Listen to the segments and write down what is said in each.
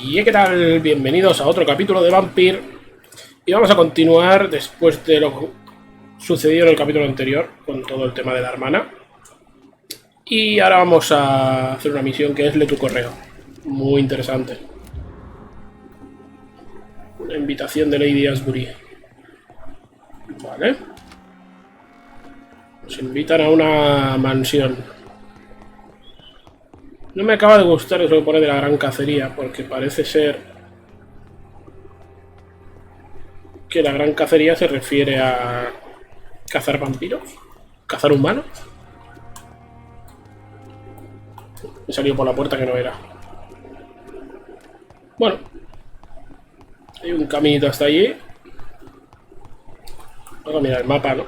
Y ¿qué tal? Bienvenidos a otro capítulo de Vampyr. Y vamos a continuar después de lo sucedido en el capítulo anterior, con todo el tema de la hermana. Y ahora vamos a hacer una misión que es lee tu correo. Muy interesante. Una invitación de Lady Asbury. Vale. Nos invitan a una mansión. No me acaba de gustar eso que pone de la gran cacería, porque parece ser que la gran cacería se refiere a cazar vampiros, cazar humanos. He salido por la puerta que no era. Bueno, hay un caminito hasta allí. Vamos a mirar el mapa, ¿no?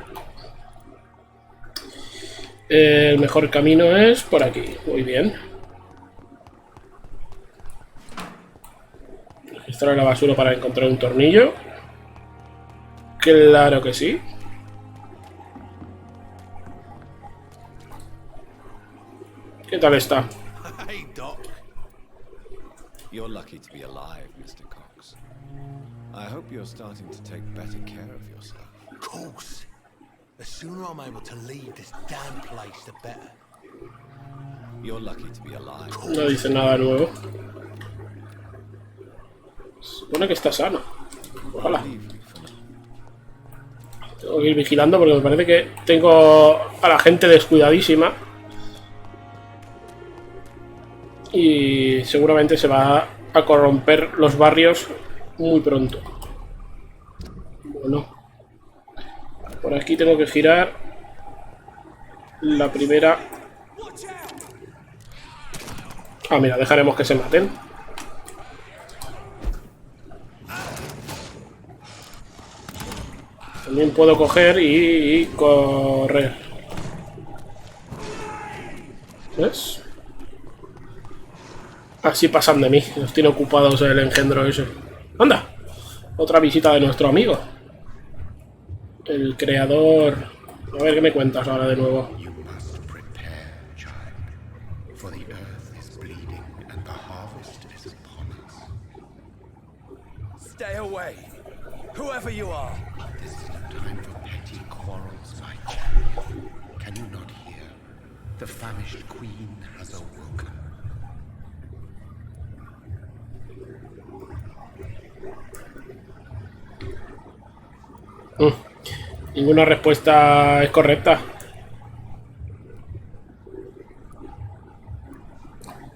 El mejor camino es por aquí. Muy bien. Registrar la basura para encontrar un tornillo. Claro que sí. ¿Qué tal está? Hey, Doc. You're lucky to be alive, Mr. Cox. I hope you're starting to take better care of yourself. Of course. The sooner I'm able to leave this damn place, the better. You're lucky to be alive. No dice nada nuevo. Supone que está sano. Ojalá. Tengo que ir vigilando porque me parece que tengo a la gente descuidadísima. Y seguramente se va a corromper los barrios muy pronto. Bueno. Por aquí tengo que girar la primera. Ah, mira, dejaremos que se maten. También puedo coger y correr. ¿Ves? Así pasan de mí. Los tiene ocupados el engendro ese. ¡Anda! Otra visita de nuestro amigo. El creador. A ver qué me cuentas ahora de nuevo. Stay away, whoever you are. This is no time for petty quarrels, my champion. Can you not hear? The famished queen has awoken. Ninguna respuesta es correcta.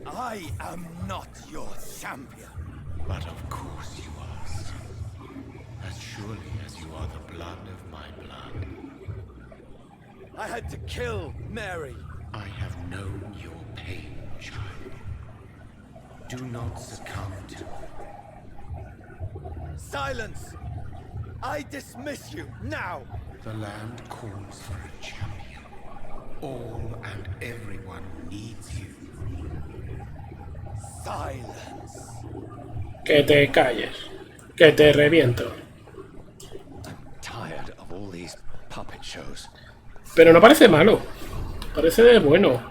I am not your champion. But of course you are, son. As surely as you are the blood of my blood. I had to kill Mary. I have known your pain, child. Do not succumb to it. Silence! I dismiss you now. The land calls for a champion. All and everyone needs you. Silence. Que te calles. Que te reviento. I'm tired of all these puppet shows. Pero no parece malo. Parece bueno.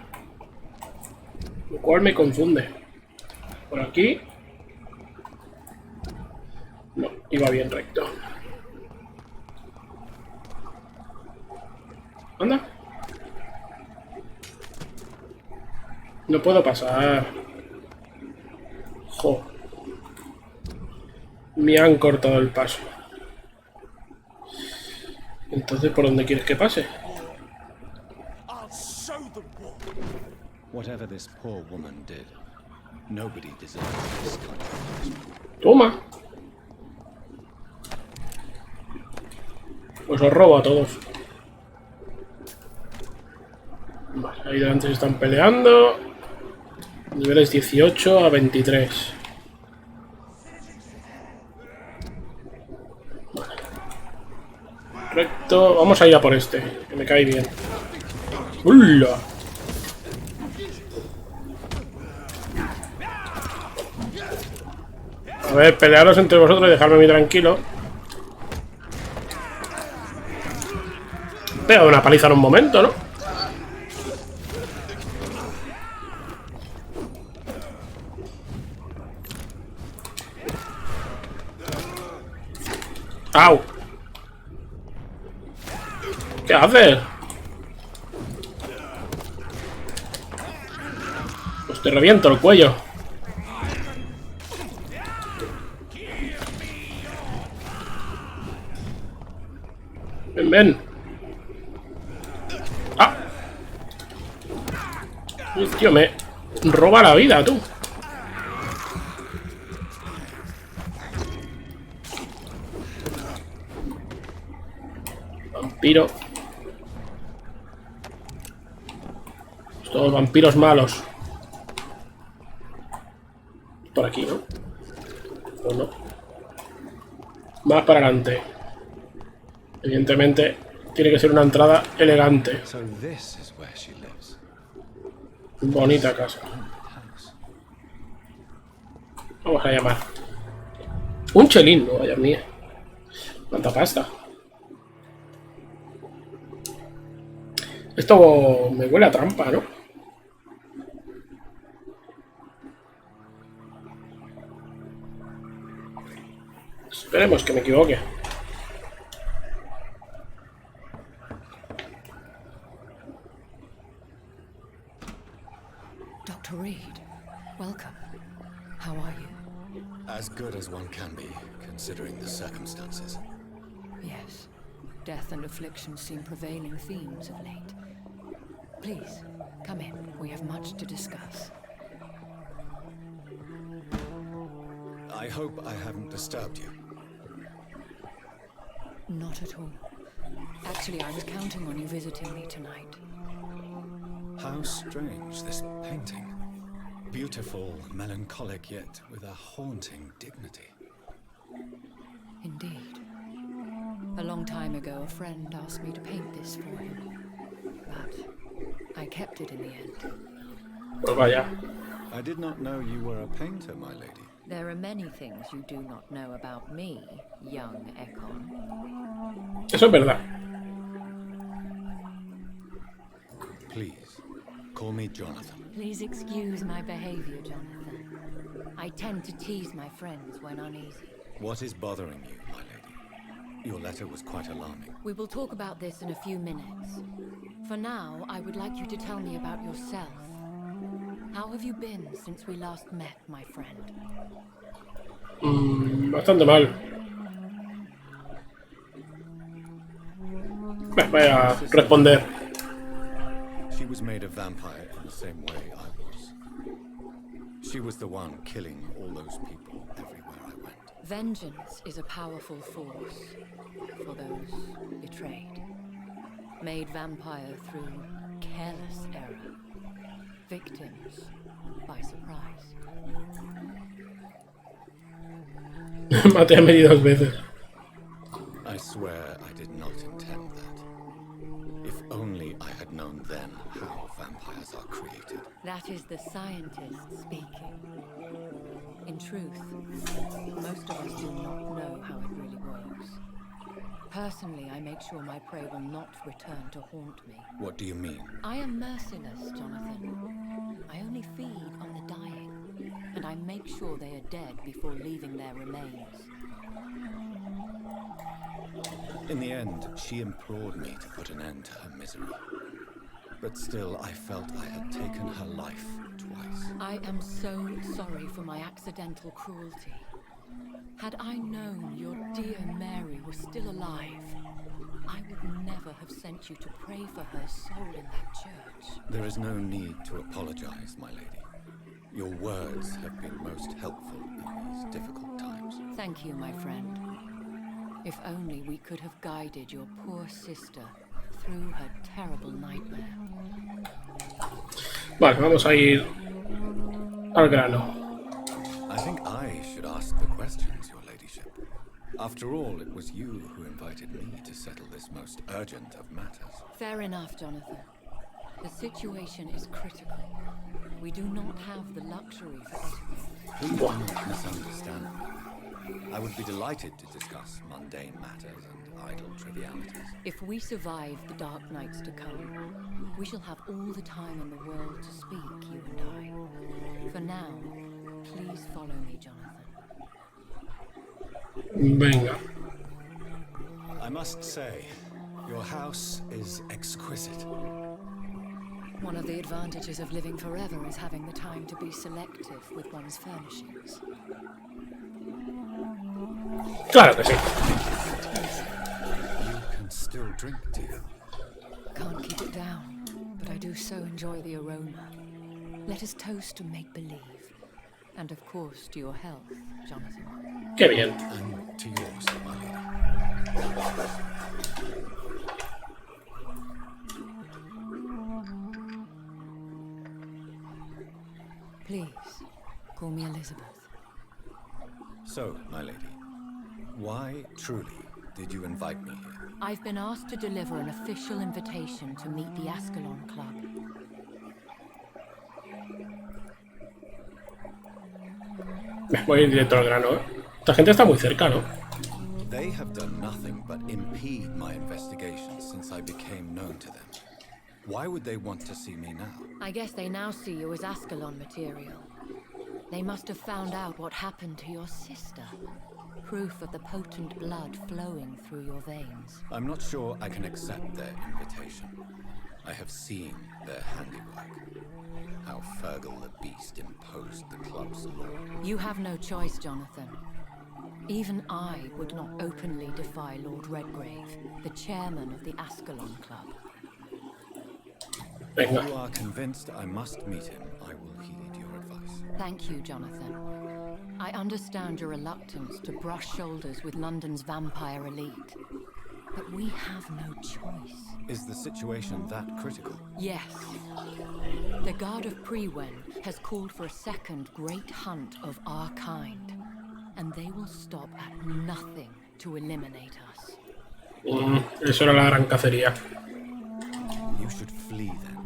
Lo cual me confunde. Por aquí. No, iba bien recto. Anda. No puedo pasar. Jo. Me han cortado el paso. Entonces, ¿por dónde quieres que pase? I'll show them what. Whatever this poor woman did, nobody deserves this kind of punishment. Toma. Pues os robo a todos. Vale, ahí delante se están peleando. Niveles 18 a 23. Vale. Recto. Vamos a ir a por este, que me cae bien. ¡Ulla! A ver, pelearos entre vosotros y dejarme a mí tranquilo. He pegado una paliza en un momento, ¿no? ¡Au! ¿Qué haces? Pues te reviento el cuello. Ven, ven. ¡Ah! Tío, me roba la vida, tú. Vampiro. Todos vampiros malos. Por aquí, ¿no? ¿O no? Más para adelante. Evidentemente, tiene que ser una entrada elegante. So this is where she lives. Bonita casa. Vamos a llamar. Un chelín, no, vaya mía. ¿Cuánta pasta? Esto me huele a trampa, ¿no? Esperemos que me equivoque. Dr. Reed, welcome. How are you? As good as one can be, considering the circumstances. Yes. Death and affliction seem prevailing themes of late. Please, come in. We have much to discuss. I hope I haven't disturbed you. Not at all. Actually, I was counting on you visiting me tonight. How strange, this painting. Beautiful, melancholic, yet with a haunting dignity. Indeed. A long time ago, a friend asked me to paint this for him. But I kept it in the end. Pues vaya. I did not know you were a painter, my lady. There are many things you do not know about me, young Econ. Eso es verdad. Please, call me Jonathan. Please excuse my behavior, Jonathan. I tend to tease my friends when uneasy. What is bothering you, my lady? Your letter was quite alarming. We will talk about this in a few minutes. For now, I would like you to tell me about yourself. How have you been since we last met, my friend? Bastante mal. Voy a responder. She was made a vampire in the same way I was. She was the one killing all those people everywhere I went. Vengeance is a powerful force for those betrayed. Made vampire through careless error. Victims by surprise. Maté a Mary 2 veces. I swear I did not intend that. If only I had known then how vampires are created. That is the scientist speaking. In truth, most of us do not know how it really works. Personally, I make sure my prey will not return to haunt me. What do you mean? I am merciless, Jonathan. I only feed on the dying, and I make sure they are dead before leaving their remains. In the end, she implored me to put an end to her misery. But still, I felt I had taken her life twice. I am so sorry for my accidental cruelty. Had I known your dear Mary was still alive, I would never have sent you to pray for her soul in that church. There is no need to apologize, my lady. Your words have been most helpful in these difficult times. Thank you, my friend. If only we could have guided your poor sister through her terrible nightmare. Vale, vamos a ir al grano. I think I should ask the questions, your ladyship. After all, it was you who invited me to settle this most urgent of matters. Fair enough, Jonathan. The situation is critical. We do not have the luxury for etiquette. Please do not misunderstand me. I would be delighted to discuss mundane matters and idle trivialities. If we survive the dark nights to come, we shall have all the time in the world to speak, you and I. For now, please follow me, Jonathan. Venga. must say, your house is exquisite. One of the advantages of living forever is having the time to be selective with one's furnishings. Claro que sí. You can still drink, dear. Can't keep it down, but I do so enjoy the aroma. Let us toast to make-believe. And of course to your health, Jonathan. Qué bien. And to yours, my lady. Please, call me Elizabeth. So, my lady, why truly did you invite me here? I've been asked to deliver an official invitation to meet the Ascalon Club. Voy a ir directo al grano, ¿eh? Esta gente está muy cerca, ¿no? They have done nothing but impede my investigations since I became known to them. Why would they want to see me now? I guess they now see you as Ascalon material. They must have found out what happened to your sister. Proof of the potent blood flowing through your veins. I'm not sure I can accept their invitation. I have seen their handiwork. How Fergal the Beast imposed the club's law. You have no choice, Jonathan. Even I would not openly defy Lord Redgrave, the chairman of the Ascalon Club. If Venga. you are convinced I must meet him, I will heed your advice. Thank you, Jonathan. I understand your reluctance to brush shoulders with London's vampire elite. But we have no choice. Is the situation that critical? Yes. The Guard of Prewen has called for a second great hunt of our kind. And they will stop at nothing to eliminate us. Eso era la gran cacería. You should flee then.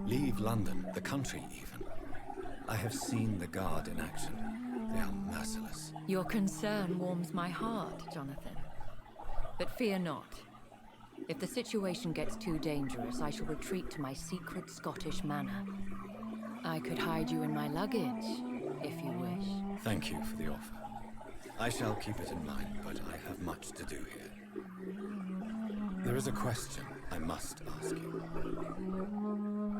Leave London, the country even. I have seen the Guard in action. They are merciless. Your concern warms my heart, Jonathan. But fear not. If the situation gets too dangerous, I shall retreat to my secret Scottish manor. I could hide you in my luggage, if you wish. Thank you for the offer. I shall keep it in mind, but I have much to do here. There is a question I must ask you.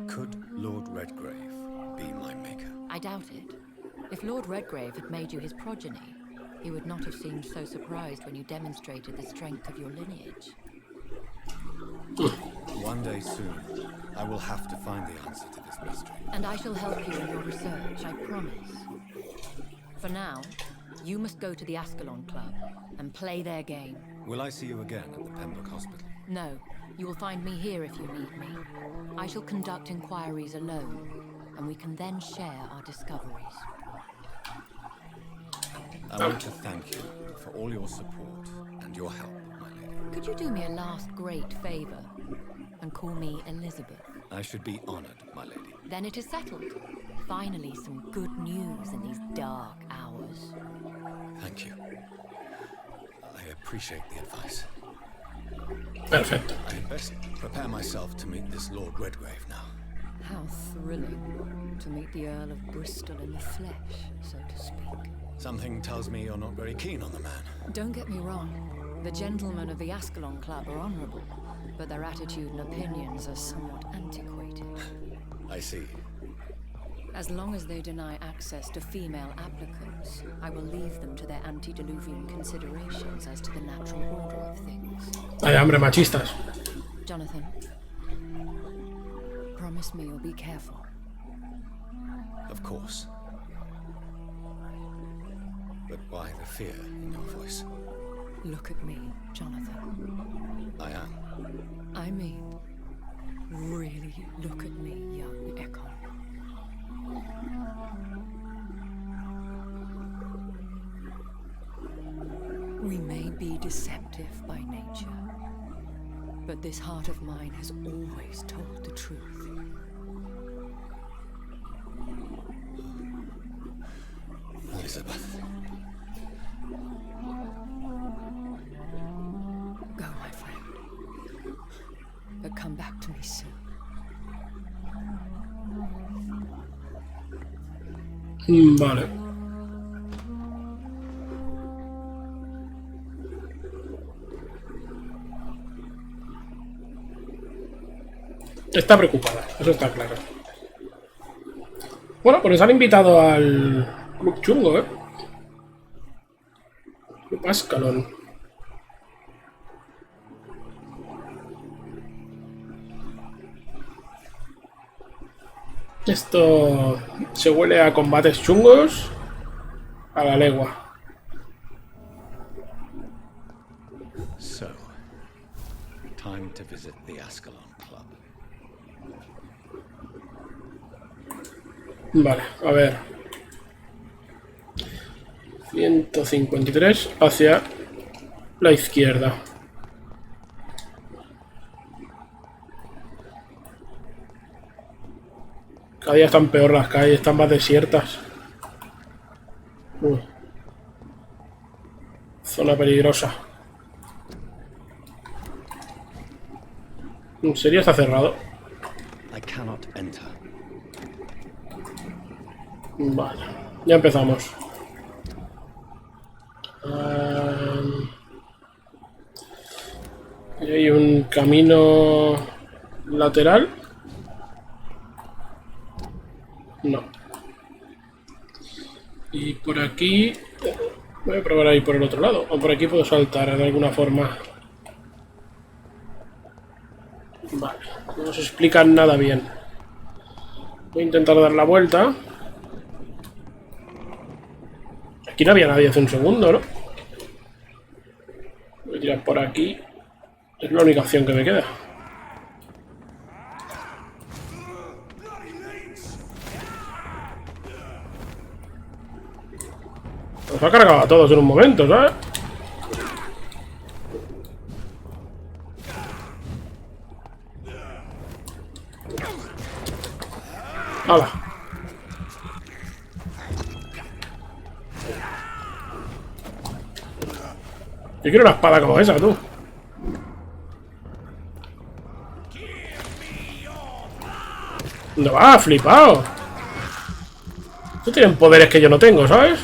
Could Lord Redgrave be my maker? I doubt it. If Lord Redgrave had made you his progeny, he would not have seemed so surprised when you demonstrated the strength of your lineage. One day soon, I will have to find the answer to this mystery. And I shall help you in your research, I promise. For now, you must go to the Ascalon Club and play their game. Will I see you again at the Pembroke Hospital? No, you will find me here if you need me. I shall conduct inquiries alone, and we can then share our discoveries. I want to thank you for all your support and your help, my lady. Could you do me a last great favor and call me Elizabeth? I should be honored, my lady. Then it is settled. Finally, some good news in these dark hours. Thank you. I appreciate the advice. Perfecto. I had best prepare myself to meet this Lord Redgrave now. How thrilling to meet the Earl of Bristol in the flesh, so to speak. Something tells me you're not very keen on the man. Don't get me wrong. The gentlemen of the Ascalon Club are honorable, but their attitude and opinions are somewhat antiquated. I see. As long as they deny access to female applicants, I will leave them to their antediluvian considerations as to the natural order of things. Vaya hombre, machistas. Jonathan, promise me you'll be careful. Of course. But why the fear in your voice? Look at me, Jonathan. I am. I mean, really look at me, young Ekon. We may be deceptive by nature, but this heart of mine has always told the truth. Elizabeth. Go, my friend. But come back to me soon. Vale. Está preocupada, eso está claro. Bueno, pues nos han invitado al club chungo, ¿eh? Club Ascalon. Esto se huele a combates chungos a la legua. So, time to visit the Ascalon Club. Vale, a ver. 153 hacia la izquierda. Cada día están peor las calles, están más desiertas. Uy. Zona peligrosa. ¿En serio está cerrado? I cannot enter. Vale, ya empezamos. Y hay un camino lateral. No. Y por aquí... Voy a probar ahí por el otro lado. O por aquí puedo saltar de alguna forma. Vale, no nos explican nada bien. Voy a intentar dar la vuelta. Aquí no había nadie hace un segundo, ¿no? Voy a tirar por aquí. Es la única opción que me queda. Nos ha cargado a todos en un momento, ¿sabes? ¡Hala! Yo quiero una espada como esa, tú. ¿Dónde va? ¡Flipado! Estos tienen poderes que yo no tengo, ¿sabes?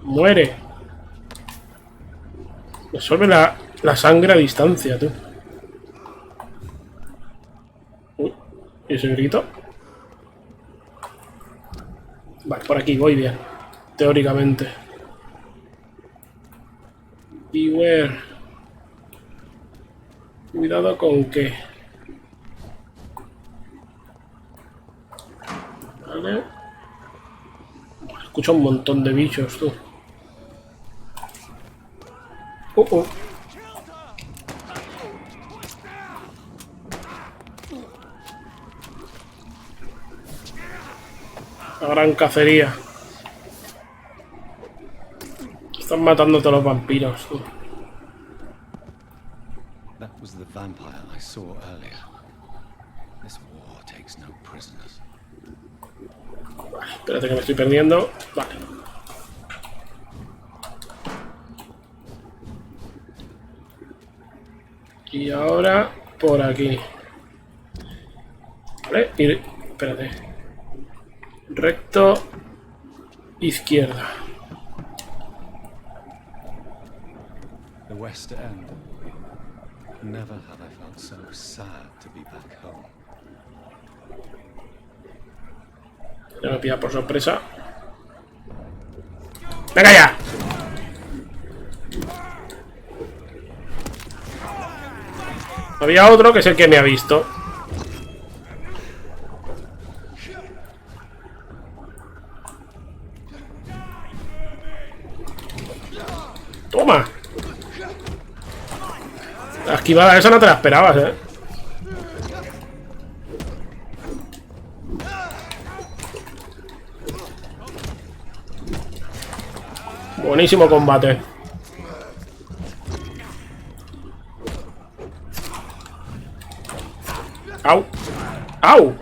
Muere. Resuelve la sangre a distancia, tú. Uy, ¿y ese grito? Vale, por aquí voy bien. Teóricamente. Beware. Cuidado con qué. Vale. Escucho un montón de bichos, tú. La gran cacería. Están matando a todos los vampiros, tú. That was the vampire I saw earlier. This war takes no prisoners. Vale, espérate que me estoy perdiendo. Vale. Y ahora por aquí. Vale, y espérate. Recto izquierda. The West End. Never have I felt so sad to be back home. Ya me pilla por sorpresa. ¡Venga ya! Había otro que es el que me ha visto. ¡Toma! La esquivada esa no te la esperabas, ¿eh? Buenísimo combate. ¡Au! ¡Au!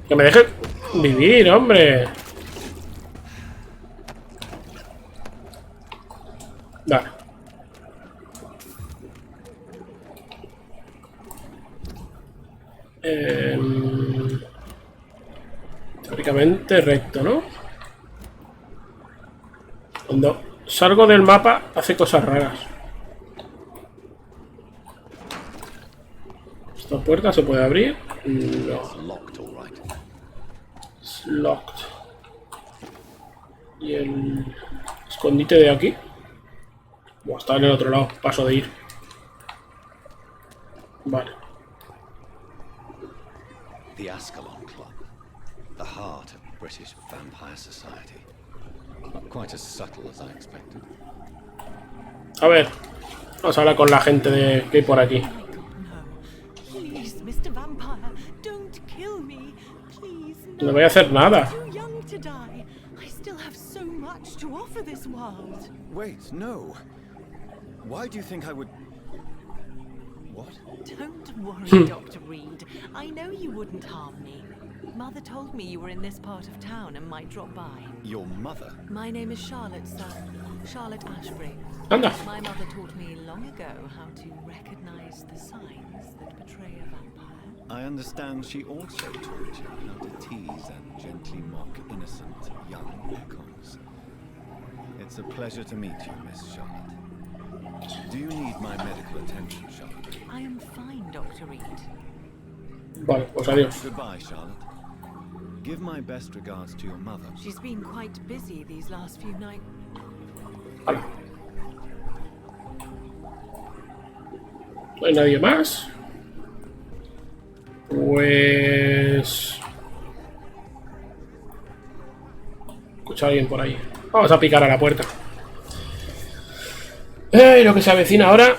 Que me deje vivir, hombre. Dale. Teóricamente recto, ¿no? ¿Dónde salgo del mapa, hace cosas raras. ¿Esta puerta se puede abrir? No. Es locked. ¿Y el escondite de aquí? Buah, está en el otro lado. Paso de ir. Vale. The Ascalon Club, the heart of British vampire society. Quite as subtle as I expected. A ver, vamos a hablar con la gente de que hay por aquí. Please, Mr. Vampire, don't kill me. Please, No voy a hacer nada. too young to die. I still have so much to offer this world. Wait, no. Why do you think I would... What? Don't worry, Dr. Reed. I know you wouldn't harm me. Mother told me you were in this part of town and might drop by. Your mother? My name is Charlotte, sir. Charlotte Ashbury. Anda. My mother taught me long ago how to recognize the signs that betray a vampire. I understand she also taught you how to tease and gently mock innocent young echoes. It's a pleasure to meet you, Miss Charlotte. Do you need my medical attention, Charlotte? I am fine, Dr. Reed. Vale, pues adiós. Goodbye, Charlotte. Give my best regards to your mother. She's been quite busy these last few nights. Vale. ¿No hay nadie más? Pues... escucho a alguien por ahí. Vamos a picar a la puerta. Lo que se avecina ahora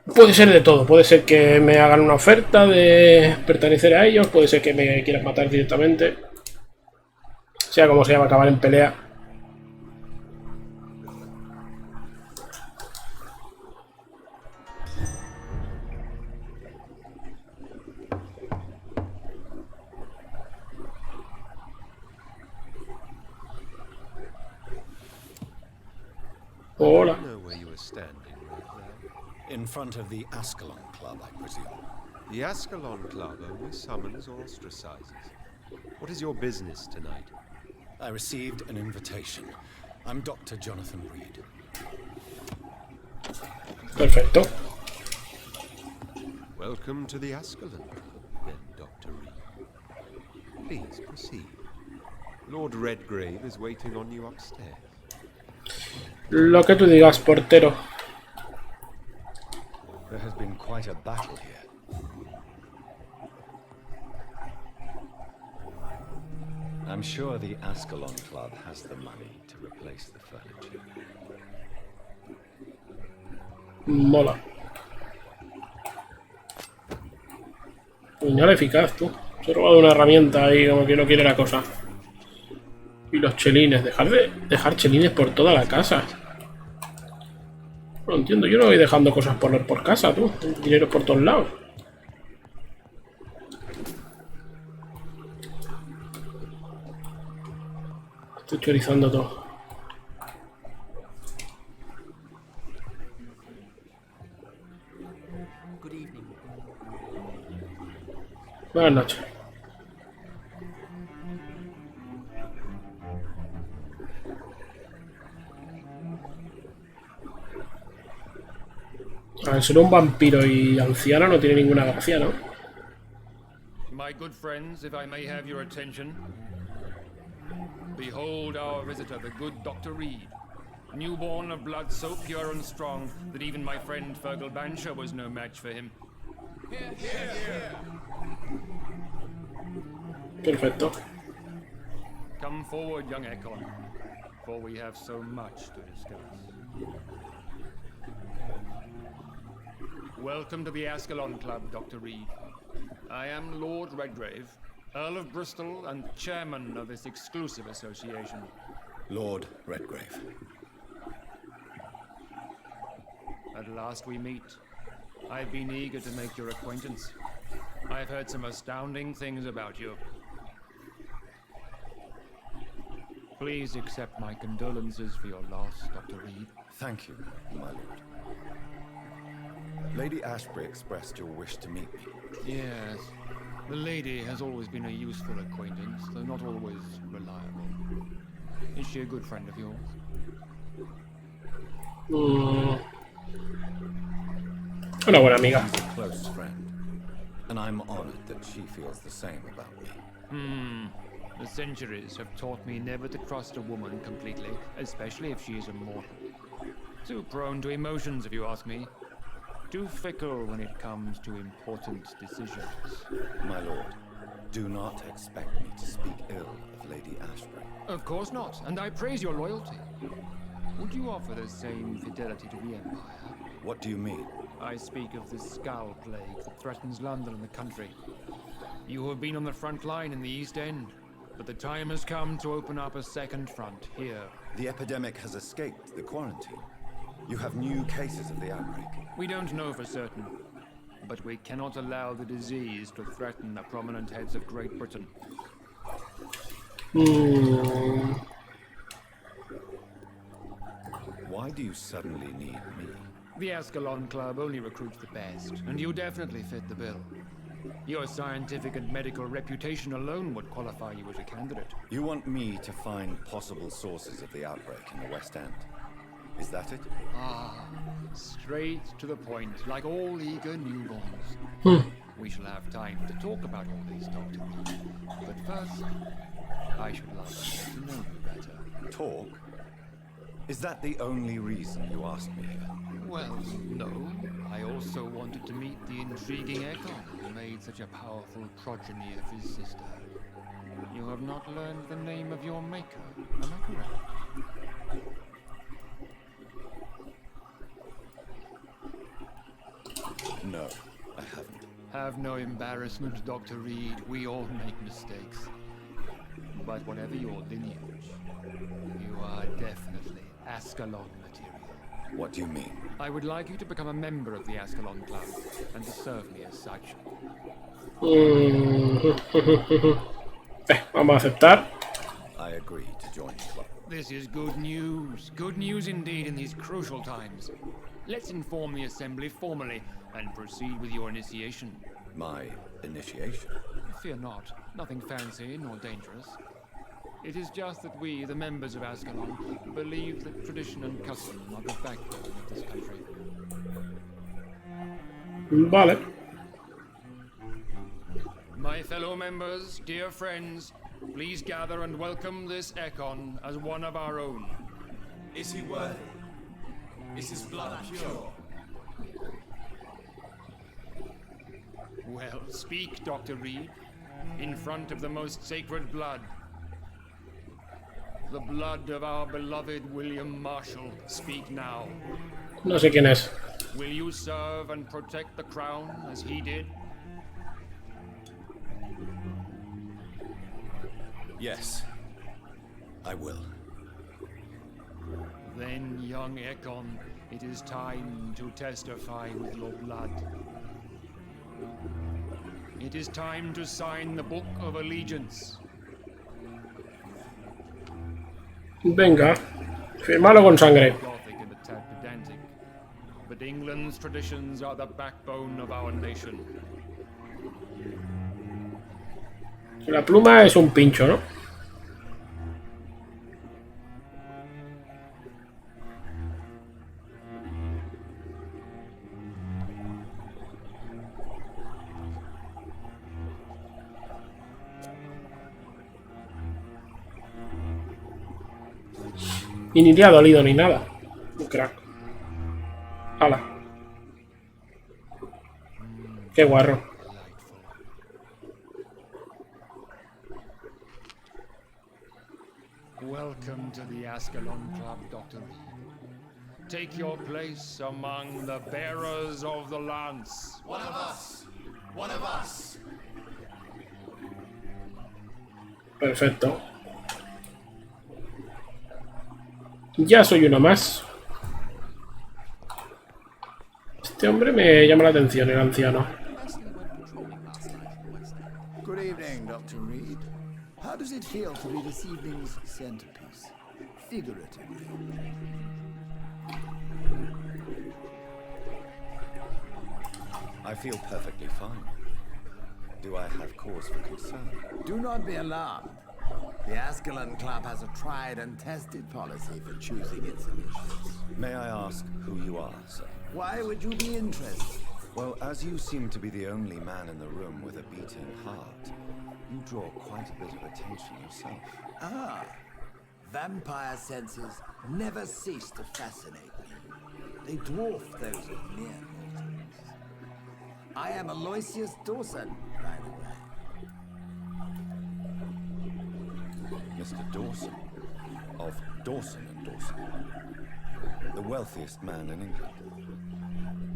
puede ser de todo. Puede ser que me hagan una oferta de pertenecer a ellos. Puede ser que me quieran matar directamente. Sea como sea, va a acabar en pelea. Hola. Know where you were standing right now? In front of the Ascalon Club, I presume. The Ascalon Club only summons or ostracizes. What is your business tonight? I received an invitation. I'm Dr. Jonathan Reed. Perfecto. Welcome to the Ascalon Club, then, Dr. Reed. Please proceed. Lord Redgrave is waiting on you upstairs. Lo que tú digas, portero. There has been quite a battle here. I'm sure the Ascalon Club has the money to replace the furniture. Mola. Puñal eficaz, tú. Se he robado una herramienta ahí como que no quiere la cosa. Y los chelines. Dejar chelines por toda la casa. No entiendo. Yo no voy dejando cosas por casa, tú. Dinero por todos lados. Estoy chorizando todo. Buenas noches. A ver, ser un vampiro y anciana no tiene ninguna gracia, ¿no? My good friends, if I may have your attention. Behold our visitor, the good Dr. Reed. Newborn of blood so pure and strong that even my friend Fergal Bansher was no match for him. Perfecto. Come forward, young Ascalon, for we have so much to discuss. Welcome to the Ascalon Club, Dr. Reed. I am Lord Redgrave, Earl of Bristol and chairman of this exclusive association. Lord Redgrave. At last we meet. I've been eager to make your acquaintance. I've heard some astounding things about you. Please accept my condolences for your loss, Dr. Reed. Thank you, my lord. Lady Ashbury expressed your wish to meet me. Yes, the lady has always been a useful acquaintance, though not always reliable. Is she a good friend of yours? Una buena amiga. She's a close friend, and I'm honored that she feels the same about me. The centuries have taught me never to trust a woman completely, especially if she is immortal. Too prone to emotions, if you ask me. Too fickle when it comes to important decisions. My lord, do not expect me to speak ill of Lady Ashbury. Of course not, and I praise your loyalty. Would you offer the same fidelity to the Empire? What do you mean? I speak of the Skull Plague that threatens London and the country. You have been on the front line in the East End, but the time has come to open up a second front here. The epidemic has escaped the quarantine. You have new cases of the outbreak. We don't know for certain, but we cannot allow the disease to threaten the prominent heads of Great Britain. Why do you suddenly need me? The Ascalon Club only recruits the best, and you definitely fit the bill. Your scientific and medical reputation alone would qualify you as a candidate. You want me to find possible sources of the outbreak in the West End? Is that it? Straight to the point, like all eager newborns. We shall have time to talk about all these, Doctor. But first, I should like to get to know you better. Talk? Is that the only reason you asked me here? Well, no. I also wanted to meet the intriguing Ekon who made such a powerful progeny of his sister. You have not learned the name of your maker, am I correct? No, I haven't. Have no embarrassment, Dr. Reed. We all make mistakes. But whatever your lineage, you are definitely Ascalon material. What do you mean? I would like you to become a member of the Ascalon Club and to serve me as such. Vamos a aceptar. I agree to join the club. This is good news. Good news indeed in these crucial times. Let's inform the Assembly formally and proceed with your initiation. My initiation? Fear not. Nothing fancy nor dangerous. It is just that we, the members of Ascalon, believe that tradition and custom are the backbone of this country. Vale. My fellow members, dear friends, please gather and welcome this Ekon as one of our own. Is he worthy? Is his blood pure? Well, speak, Dr. Reed, in front of the most sacred blood. The blood of our beloved William Marshall. Speak now. No sé quién es. Will you serve and protect the crown as he did? Yes, I will. Then, young Ekon, it is time to testify with your blood. It is time to sign the Book of Allegiance. Venga, firmalo con sangre. Gothic and a tad pedantic, but England's traditions are the backbone of our nation. La pluma es un pincho, ¿no? Y ni le ha dolido ni nada. Un crack. ¡Hala! ¡Qué guarro! Welcome to the Ascalon Club, Dr. Reed. Take your place among the bearers of the lance. One of us! One of us! Perfecto. Ya soy uno más. Este hombre me llama la atención, el anciano. Good evening, Dr. Reed. How does it feel to be this evening's centerpiece? Figuratively. I feel perfectly fine. Do I have cause for concern? Do not be alarmed. The Ascalon Club has a tried and tested policy for choosing its initials. May I ask who you are, sir? Why would you be interested? Well, as you seem to be the only man in the room with a beating heart, you draw quite a bit of attention yourself. Ah, vampire senses never cease to fascinate me. They dwarf those of mere mortals. I am Aloysius Dawson, by the way. Mr. Dawson, of Dawson and Dawson, the wealthiest man in England.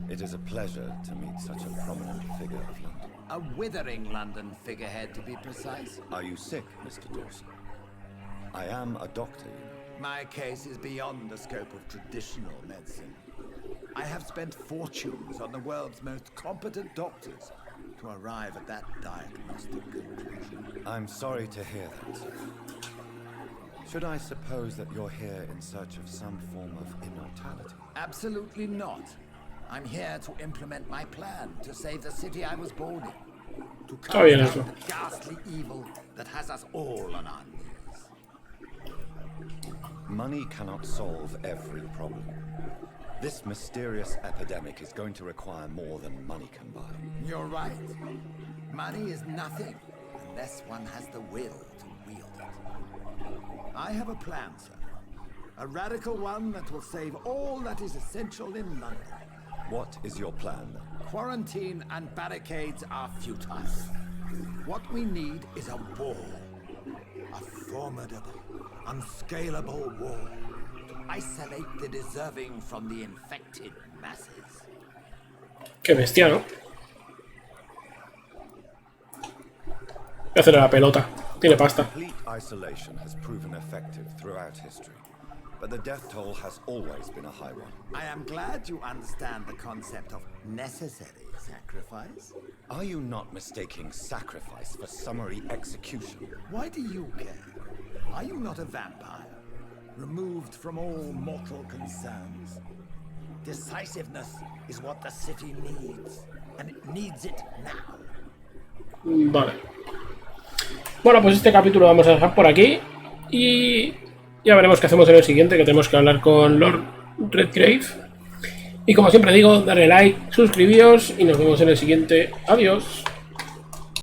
It is a pleasure to meet such a prominent figure of London. A withering London figurehead, to be precise. Are you sick, Mr. Dawson? I am a doctor, you know. My case is beyond the scope of traditional medicine. I have spent fortunes on the world's most competent doctors to arrive at that diagnostic conclusion. I'm sorry to hear that, sir. Should I suppose that you're here in search of some form of immortality? Absolutely not. I'm here to implement my plan to save the city I was born in. To Está bien cast eso. out the ghastly evil that has us all on our knees. Money cannot solve every problem. This mysterious epidemic is going to require more than money can buy. You're right. Money is nothing unless one has the will to wield it. I have a plan, sir. A radical one that will save all that is essential in London. What is your plan, then? Quarantine and barricades are futile. What we need is a wall. A formidable, unscalable wall. To isolate the deserving from the infected masses. Qué bestia, ¿no? Voy a hacer la pelota. Tiene pasta. Complete isolation has proven effective throughout history, but the death toll has always been a high one. I am glad you understand the concept of necessary sacrifice. Are you not mistaking sacrifice for summary execution? Why do you care? Are you not a vampire? Removed from all mortal concerns. Decisiveness is what the city needs, and it needs it now. Vale. Bueno, pues este capítulo lo vamos a dejar por aquí. Y ya veremos qué hacemos en el siguiente, que tenemos que hablar con Lord Redgrave. Y como siempre digo, darle like, suscribíos y nos vemos en el siguiente. Adiós.